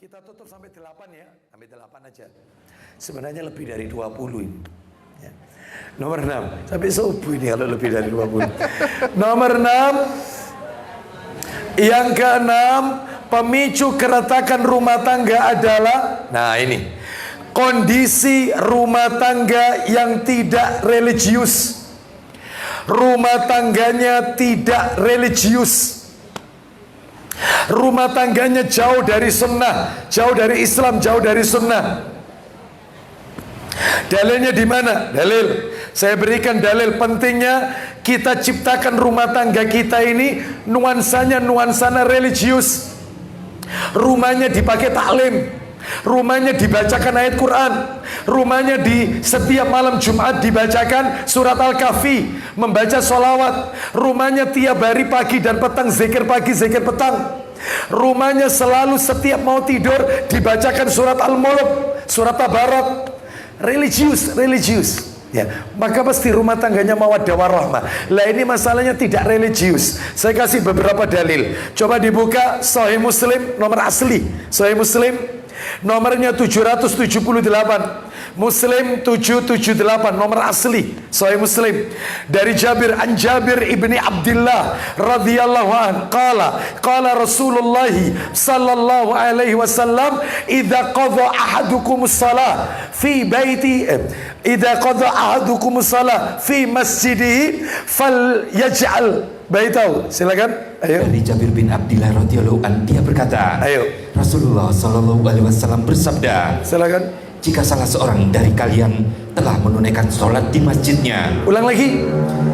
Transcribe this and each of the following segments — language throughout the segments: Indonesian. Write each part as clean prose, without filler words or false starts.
Kita tutup sampai 8 ya. Sampai 8 aja. Sebenarnya lebih dari 20 ini. Ya. Nomor 6. Sampai subuh ini kalau lebih dari 20. Nomor 6. Yang ke-6, pemicu keretakan rumah tangga adalah, nah ini, kondisi rumah tangga yang tidak religius. Rumah tangganya tidak religius. Rumah tangganya jauh dari sunnah, jauh dari Islam, jauh dari sunnah. Dalilnya di mana? Dalil. Saya berikan dalil pentingnya kita ciptakan rumah tangga kita ini nuansanya nuansanya religius. Rumahnya dipakai taklim, rumahnya dibacakan ayat Quran, rumahnya di setiap malam Jumat dibacakan surat Al-Kahfi, membaca sholawat, rumahnya tiap hari pagi dan petang zikir pagi zikir petang, rumahnya selalu setiap mau tidur dibacakan surat Al-Mulk, surat Tabarak. Religius, religius. Ya, maka pasti rumah tangganya mawaddah warahmah. Lah ini masalahnya tidak religius. Saya kasih beberapa dalil. Coba dibuka Sahih Muslim nomor asli. Sahih Muslim nomornya 778. Muslim 778 nomor asli Sahih Muslim dari Jabir, an Jabir ibni Abdullah radhiyallahu an qala Rasulullah sallallahu alaihi wasallam idza qadha ahadukumus shalah fi baiti idza qadha ahadukumus shalah fi masjidihi falyaj'al baitahu. Silakan. Ayo. Dari Jabir bin Abdullah radhiyallahu an, dia berkata, ayo, Rasulullah sallallahu alaihi wasallam bersabda, silakan. jika salah seorang dari kalian telah menunaikan sholat di masjidnya. Ulang lagi.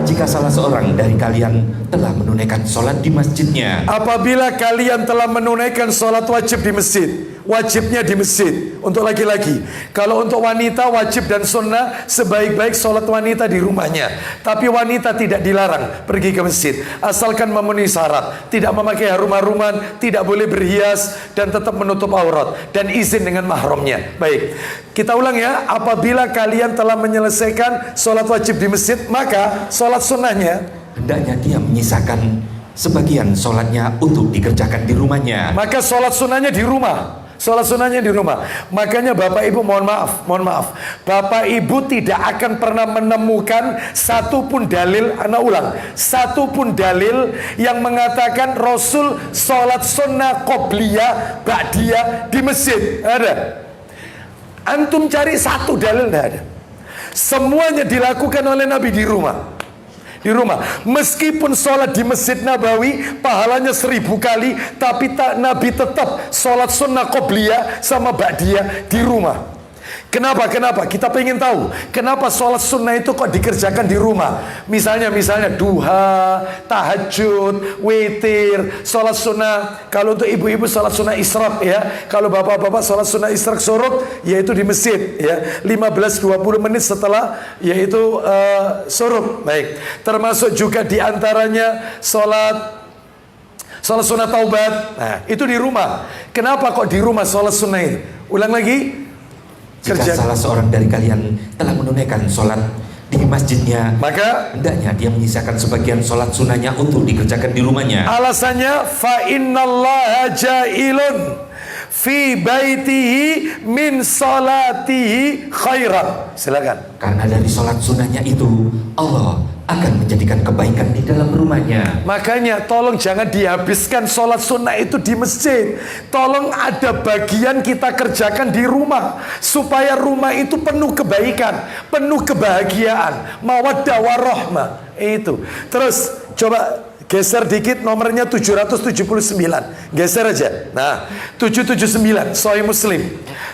Jika salah seorang dari kalian telah menunaikan sholat di masjidnya. Apabila kalian telah menunaikan sholat wajib di masjid, wajibnya di masjid untuk laki-laki. Kalau untuk wanita wajib dan sunnah sebaik-baik sholat wanita di rumahnya. Tapi wanita tidak dilarang pergi ke masjid asalkan memenuhi syarat, tidak memakai harum-haruman, tidak boleh berhias dan tetap menutup aurat dan izin dengan mahramnya. Baik, kita ulang ya. Apabila kalian telah menyelesaikan sholat wajib di masjid, maka sholat sunnahnya hendaknya dia menyisakan sebagian sholatnya untuk dikerjakan di rumahnya. Maka sholat sunnahnya di rumah. Sholat sunnahnya di rumah. Makanya Bapak Ibu mohon maaf. Bapak Ibu tidak akan pernah menemukan satupun dalil, anak ulang, satupun dalil yang mengatakan Rasul sholat sunnah qobliyah, ba'diyah di masjid. Ada? Antum cari satu dalil, tidak ada. Semuanya dilakukan oleh Nabi di rumah. Di rumah. Meskipun sholat di Masjid Nabawi pahalanya 1000 kali, tapi Nabi tetap sholat sunnah qobliyah sama ba'diyah di rumah. Kenapa? Kita pengen tahu kenapa sholat sunnah itu kok dikerjakan di rumah. Misalnya duha, tahajud, witir, sholat sunnah. Kalau untuk ibu-ibu sholat sunnah isyraq ya. Kalau bapak-bapak sholat sunnah isyraq suruk, yaitu di masjid ya. 15-20 menit setelah yaitu suruk. Baik. Termasuk juga diantaranya sholat sunnah taubat. Nah, itu di rumah. Kenapa kok di rumah sholat sunnah itu? Ulang lagi. Jika salah seorang dari kalian telah menunaikan sholat di masjidnya, maka hendaknya dia menyisakan sebagian sholat sunnahnya untuk dikerjakan di rumahnya. Alasannya fa innallaha ja'ilun fi baitihi min salatihi khairan. Silakan. Karena dari sholat sunnahnya itu Allah akan menjadikan kebaikan di dalam rumahnya. Makanya tolong jangan dihabiskan sholat sunnah itu di masjid. Tolong ada bagian kita kerjakan di rumah, supaya rumah itu penuh kebaikan, penuh kebahagiaan, mawaddah warahmah. Itu. Terus coba geser dikit nomornya 779. Geser aja. Nah, 779 Sahih Muslim.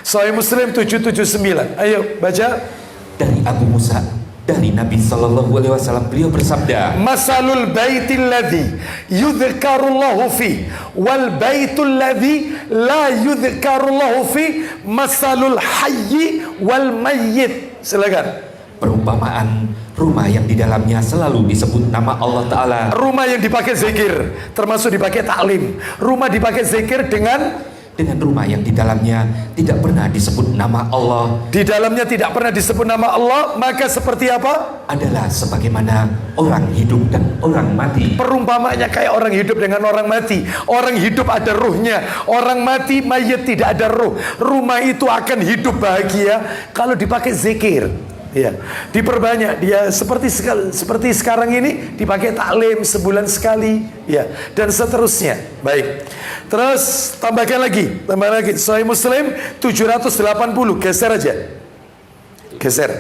Sahih Muslim 779. Ayo baca. Dari Abu Musa, dari Nabi sallallahu alaihi wasallam, beliau bersabda, masalul baitil ladzi yudhkarullahu fi wal baitul ladzi la yudhkarullahu fi masalul hayyi wal mayyit. Silakan. Perumpamaan rumah yang di dalamnya selalu disebut nama Allah Ta'ala. Rumah yang dipakai zikir, termasuk dipakai taklim. Rumah dipakai zikir dengan dengan rumah yang di dalamnya tidak pernah disebut nama Allah. Di dalamnya tidak pernah disebut nama Allah, maka seperti apa? Adalah sebagaimana orang hidup dan orang mati. Perumpamanya kayak orang hidup dengan orang mati. Orang hidup ada ruhnya, orang mati mayat tidak ada ruh. Rumah itu akan hidup bahagia kalau dipakai zikir. Ya, diperbanyak dia seperti sekarang ini dipakai taklim sebulan sekali, ya, dan seterusnya. Baik. Terus tambah lagi. Sahih Muslim 780, geser aja. Geser.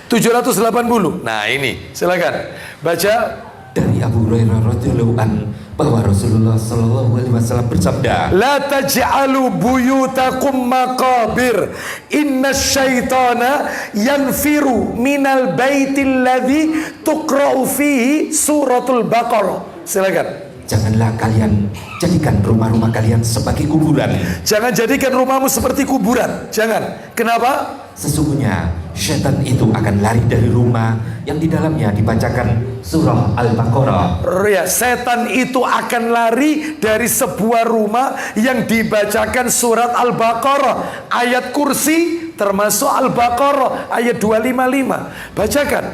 780. Nah, ini silakan baca. Dari Abu Hurairah radhiyallahu an bahwa Rasulullah sallallahu alaihi wasallam bersabda, La taj'alu buyutakum maqabir, inna syaitana yanfiru minal baitil ladzi tuqra'u fihi suratul Baqarah. Silakan. janganlah kalian jadikan rumah-rumah kalian sebagai kuburan. Jangan jadikan rumahmu seperti kuburan. Jangan. Kenapa? Sesungguhnya setan itu akan lari dari rumah yang di dalamnya dibacakan surah Al-Baqarah. Ya, setan itu akan lari dari sebuah rumah yang dibacakan surat Al-Baqarah. Ayat kursi termasuk Al-Baqarah ayat 255. Bacakan.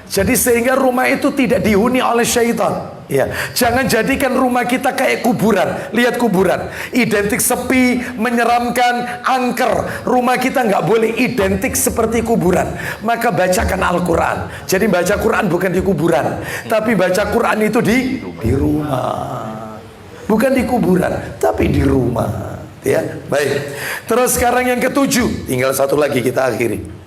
Jadi sehingga rumah itu tidak dihuni oleh syaitan. Ya, jangan jadikan rumah kita kayak kuburan. Lihat kuburan, identik sepi, menyeramkan, angker. Rumah kita nggak boleh identik seperti kuburan. Maka bacakan Al-Quran. Jadi baca Quran bukan di kuburan, tapi baca Quran itu di rumah. Bukan di kuburan, tapi di rumah. Ya, baik. Terus sekarang yang ketujuh, tinggal satu lagi kita akhiri.